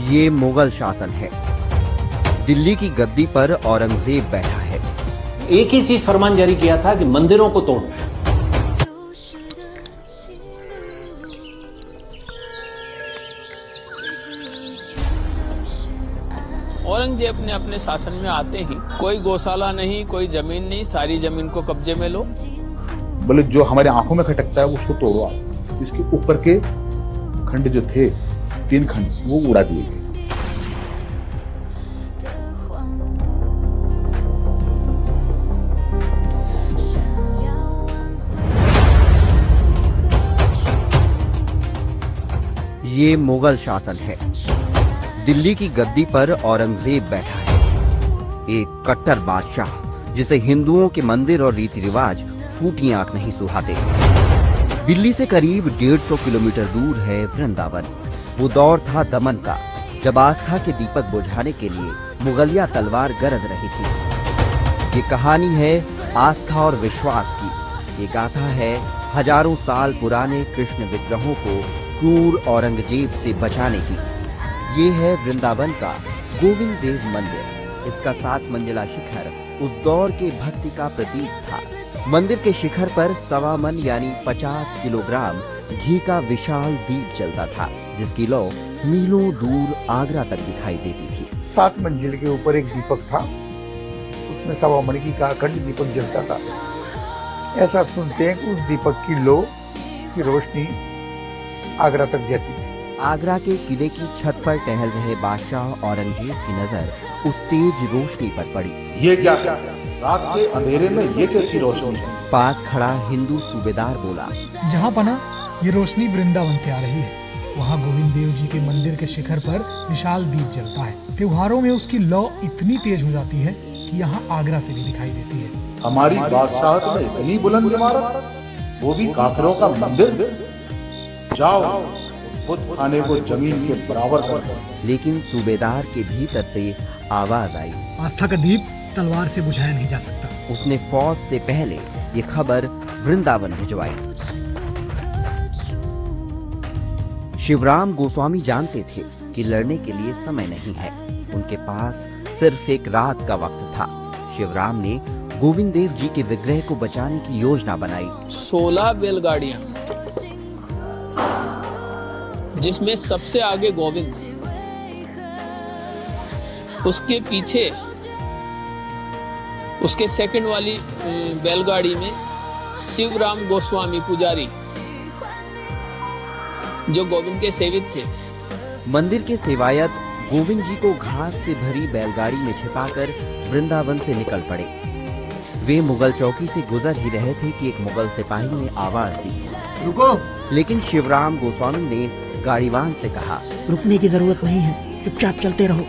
ये मुगल शासन है। दिल्ली की गद्दी पर औरंगजेब बैठा है। एक ही चीज फरमान जारी किया था कि मंदिरों को तोड़। औरंगजेब ने अपने शासन में आते ही कोई गौशाला नहीं, कोई जमीन नहीं, सारी जमीन को कब्जे में लो। बोले जो हमारे आंखों में खटकता है उसको तोड़ो आप। इसके ऊपर के खंड जो थे 3 खंड वो उड़ा दिए गए। ये मुगल शासन है। दिल्ली की गद्दी पर औरंगजेब बैठा है, एक कट्टर बादशाह जिसे हिंदुओं के मंदिर और रीति रिवाज फूटी आंख नहीं सुहाते। दिल्ली से करीब 150 किलोमीटर दूर है वृंदावन। वो दौर था दमन का, जब आस्था के दीपक बुझाने के लिए मुगलिया तलवार गरज रही थी। ये कहानी है आस्था और विश्वास की। ये गाथा है हजारों साल पुराने कृष्ण विग्रहों को क्रूर औरंगजेब से बचाने की। ये है वृंदावन का गोविंद देव मंदिर। इसका 7 मंजिला शिखर उस दौर के भक्ति का प्रतीक था। मंदिर के शिखर पर 1.25 मन यानी 50 किलोग्राम घी का विशाल दीप जलता था, जिसकी लौ मीलों दूर आगरा तक दिखाई देती थी। 7 मंजिल के ऊपर एक दीपक था, उसमें 1.25 मन की का अखंड दीपक जलता था। ऐसा सुनते हैं कि उस दीपक की लो की रोशनी आगरा तक जाती थी। आगरा के किले की छत पर टहल रहे बादशाह औरंगजेब की नजर उस तेज रोशनी पर पड़ी। ये क्या है? रात के अंधेरे में ये कैसी रोशनी? पास खड़ा हिंदू सूबेदार बोला, जहाँ पना ये रोशनी वृंदावन से आ रही है। वहाँ गोविंद देव जी के मंदिर के शिखर पर विशाल दीप जलता है। त्योहारों में उसकी लौ इतनी तेज हो जाती है कि यहाँ आगरा से भी दिखाई देती है। हमारी बादशाहत में इतनी बुलंद इमारत, वो भी काफिरों का मंदिर। जाओ बुत खाने को जमीन के बराबर कर दो। लेकिन सूबेदार के भीतर से आवाज आई, आस्था का दीप तलवार से बुझाया नहीं जा सकता। उसने फौज से पहले ये खबर वृंदावन भिजवाई। शिवराम गोस्वामी जानते थे कि लड़ने के लिए समय नहीं है। उनके पास सिर्फ एक रात का वक्त था। शिवराम ने गोविंद देव जी के विग्रह को बचाने की योजना बनाई। 16 बैलगाड़ियां, जिसमें सबसे आगे गोविंद, उसके पीछे उसके सेकंड वाली बैलगाड़ी में शिवराम गोस्वामी पुजारी, जो गोविंद के सेवित थे। मंदिर के सेवायत गोविंद जी को घास से भरी बैलगाड़ी में छिपाकर वृंदावन से निकल पड़े। वे मुगल चौकी से गुजर ही रहे थे कि एक मुगल सिपाही ने आवाज दी, रुको। लेकिन शिवराम गोस्वामी ने गाड़ीवान से कहा, रुकने की जरूरत नहीं है, चुपचाप चलते रहो।